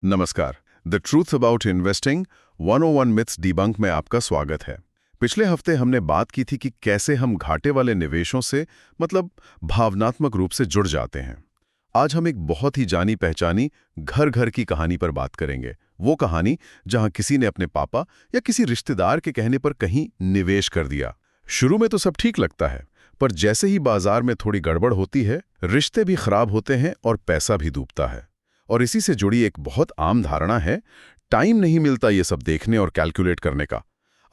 नमस्कार। The truth about investing 101 myths debunk में आपका स्वागत है। पिछले हफ्ते हमने बात की थी कि कैसे हम घाटे वाले निवेशों से भावनात्मक रूप से जुड़ जाते हैं। आज हम एक बहुत ही जानी पहचानी घर घर की कहानी पर बात करेंगे। वो कहानी जहां किसी ने अपने पापा या किसी रिश्तेदार के कहने पर कहीं निवेश कर दिया। शुरू में तो सब ठीक लगता है, पर जैसे ही बाजार में थोड़ी गड़बड़ होती है, रिश्ते भी खराब होते हैं और पैसा भी डूबता है। और इसी से जुड़ी एक बहुत आम धारणा है, टाइम नहीं मिलता ये सब देखने और कैलकुलेट करने का।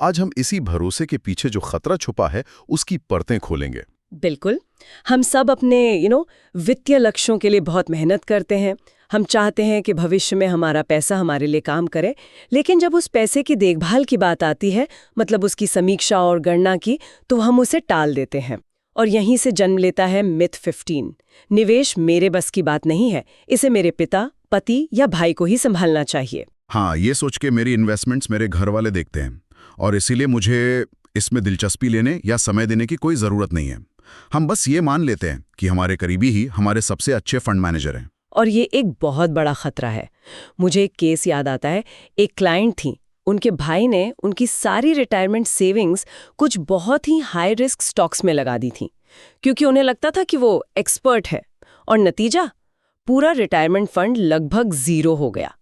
आज हम इसी भरोसे के पीछे जो खतरा छुपा है उसकी परतें खोलेंगे। बिल्कुल। हम सब अपने वित्तीय लक्ष्यों के लिए बहुत मेहनत करते हैं। हम चाहते हैं कि भविष्य में हमारा पैसा हमारे लिए काम करे, लेकिन जब उस पैसे की देखभाल की बात आती है, मतलब उसकी समीक्षा और गणना की, तो हम उसे टाल देते हैं। और यहीं से जन्म लेता है मिथ 15। निवेश मेरे बस की बात नहीं है, इसे मेरे पिता, पति या भाई को ही संभालना चाहिए। हाँ, ये सोच के मेरी इन्वेस्टमेंट्स मेरे घर वाले देखते हैं और इसीलिए मुझे इसमें दिलचस्पी लेने या समय देने की कोई ज़रूरत नहीं है। हम बस ये मान लेते हैं कि हमारे करीबी ही हमारे सबसे अच्छे फंड मैनेजर हैं। और ये एक बहुत बड़ा खतरा है। मुझे एक केस याद आता है। एक क्लाइंट थी, उनके भाई ने उनकी सारी रिटायरमेंट सेविंग्स कुछ बहुत ही हाई रिस्क स्टॉक्स में लगा दी थी, क्योंकि उन्हें लगता था कि वो एक्सपर्ट है। और नतीजा, पूरा रिटायरमेंट फंड लगभग ज़ीरो हो गया।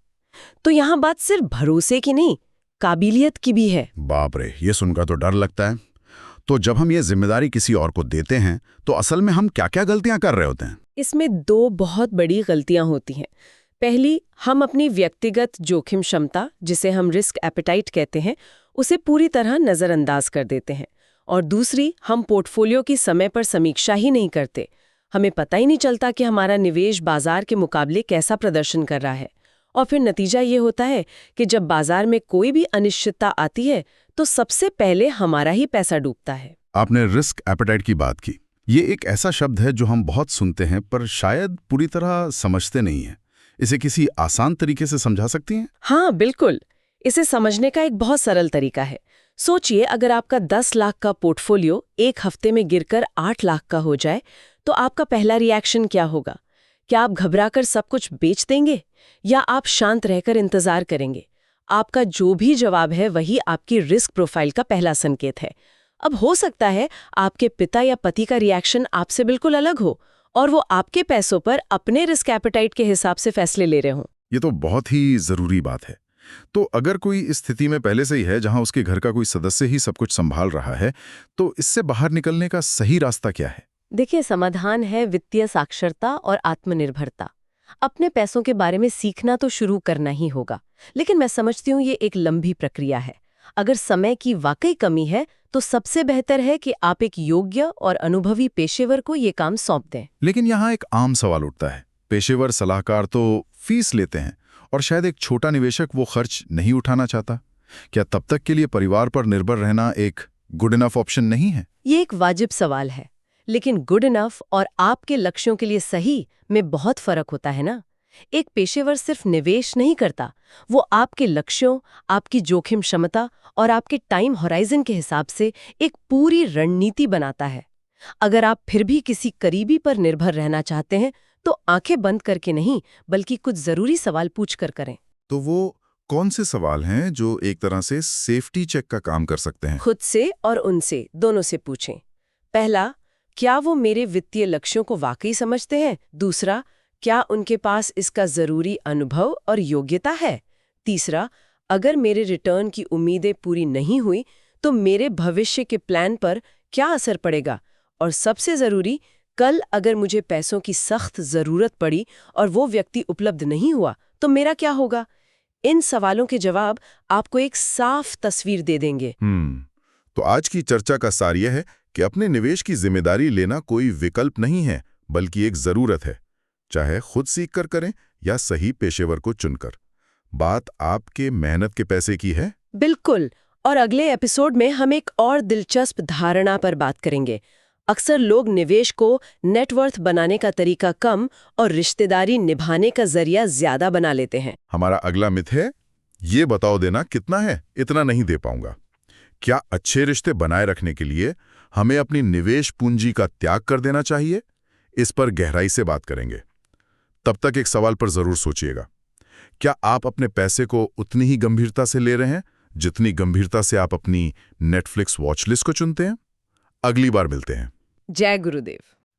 तो यहाँ बात सिर्फ भरोसे की नहीं, काबिलियत की भी है। बाप रे, ये सुनकर तो डर लगता है। तो जब हम ये जिम्मेदारी किसी और को देते हैं तो असल में हम क्या-क्या गलतियां कर रहे होते हैं? इसमें दो बहुत बड़ी गलतियां होती हैं। पहली, हम अपनी व्यक्तिगत जोखिम क्षमता, जिसे हम रिस्क एपेटाइट कहते हैं, उसे पूरी तरह नज़रअंदाज कर देते हैं। और दूसरी, हम पोर्टफोलियो की समय पर समीक्षा ही नहीं करते। हमें पता ही नहीं चलता कि हमारा निवेश बाजार के मुकाबले कैसा प्रदर्शन कर रहा है। और फिर नतीजा ये होता है कि जब बाजार में कोई भी अनिश्चितता आती है, तो सबसे पहले हमारा ही पैसा डूबता है। आपने रिस्क एपेटाइट की बात की। ये एक ऐसा शब्द है जो हम बहुत सुनते हैं पर शायद पूरी तरह समझते नहीं हैं। इसे किसी आसान तरीके से समझा सकती हैं? हाँ, बिल्कुल। इसे समझने का एक बहुत सरल तरीका है। सोचिए, अगर आपका 10 लाख का पोर्टफोलियो एक हफ्ते में गिरकर 8 लाख का हो जाए, तो आपका पहला रिएक्शन क्या होगा? क्या आप घबराकर सब कुछ बेच देंगे या आप शांत रहकर इंतजार करेंगे? आपका जो भी जवाब है वही आपकी रिस्क प्रोफाइल का पहला संकेत है। अब हो सकता है आपके पिता या पति का रिएक्शन आपसे बिल्कुल अलग हो और वो आपके पैसों पर अपने रिस्क एपेटाइट के हिसाब से फैसले ले रहे हों। ये तो बहुत ही ज़रूरी बात है। तो अगर कोई इस स्थिति में पहले से ही है जहां उसके घर का कोई सदस्य ही सब कुछ संभाल रहा है, तो इससे बाहर निकलने का सही रास्ता क्या है? देखिए, समाधान है वित्तीय साक्षरता और आत्मनिर्भरता। अपने पैसों के बारे में सीखना तो शुरू करना ही होगा, लेकिन मैं समझती हूँ ये एक लंबी प्रक्रिया है। अगर समय की वाकई कमी है, तो सबसे बेहतर है कि आप एक योग्य और अनुभवी पेशेवर को ये काम सौंप दें। लेकिन यहाँ एक आम सवाल उठता है। पेशेवर सलाहकार तो फीस लेते हैं और शायद एक छोटा निवेशक वो खर्च नहीं उठाना चाहता। क्या तब तक के लिए परिवार पर निर्भर रहना एक गुड इनफ ऑप्शन नहीं है? ये एक वाजिब सवाल है, लेकिन गुड इनफ और आपके लक्ष्यों के लिए सही में बहुत फर्क होता है ना। एक पेशेवर सिर्फ निवेश नहीं करता, वो आपके लक्ष्यों, आपकी जोखिम क्षमता और आपके टाइम होराइजन के हिसाब से एक पूरी रणनीति बनाता है। अगर आप फिर भी किसी करीबी पर निर्भर रहना चाहते हैं, तो आंखें बंद करके नहीं, बल्कि कुछ जरूरी सवाल पूछकर करें। तो वो कौन से सवाल हैं जो एक तरह से सेफ्टी चेक का काम कर सकते हैं? खुद से और उनसे, दोनों से पूछें। पहला, क्या वो मेरे वित्तीय लक्ष्यों को वाकई समझते हैं? दूसरा, क्या उनके पास इसका जरूरी अनुभव और योग्यता है? तीसरा, अगर मेरे रिटर्न की उम्मीदें पूरी नहीं हुई, तो मेरे भविष्य के प्लान पर क्या असर पड़ेगा? और सबसे जरूरी, कल अगर मुझे पैसों की सख्त जरूरत पड़ी और वो व्यक्ति उपलब्ध नहीं हुआ, तो मेरा क्या होगा? इन सवालों के जवाब आपको एक साफ तस्वीर दे देंगे। तो आज की चर्चा का सार यह है कि अपने निवेश की जिम्मेदारी लेना कोई विकल्प नहीं है, बल्कि एक जरूरत है, चाहे खुद सीख कर करें या सही पेशेवर को चुनकर। बात आपके मेहनत के पैसे की है। बिल्कुल। और अगले एपिसोड में हम एक और दिलचस्प धारणा पर बात करेंगे। अक्सर लोग निवेश को नेटवर्थ बनाने का तरीका कम और रिश्तेदारी निभाने का जरिया ज्यादा बना लेते हैं। हमारा अगला मिथ है, ये बताओ देना कितना है, इतना नहीं दे पाऊंगा। क्या अच्छे रिश्ते बनाए रखने के लिए हमें अपनी निवेश पूंजी का त्याग कर देना चाहिए? इस पर गहराई से बात करेंगे। तब तक एक सवाल पर जरूर सोचिएगा, क्या आप अपने पैसे को उतनी ही गंभीरता से ले रहे हैं जितनी गंभीरता से आप अपनी नेटफ्लिक्स वॉच लिस्ट को चुनते हैं? अगली बार मिलते हैं। जय गुरुदेव।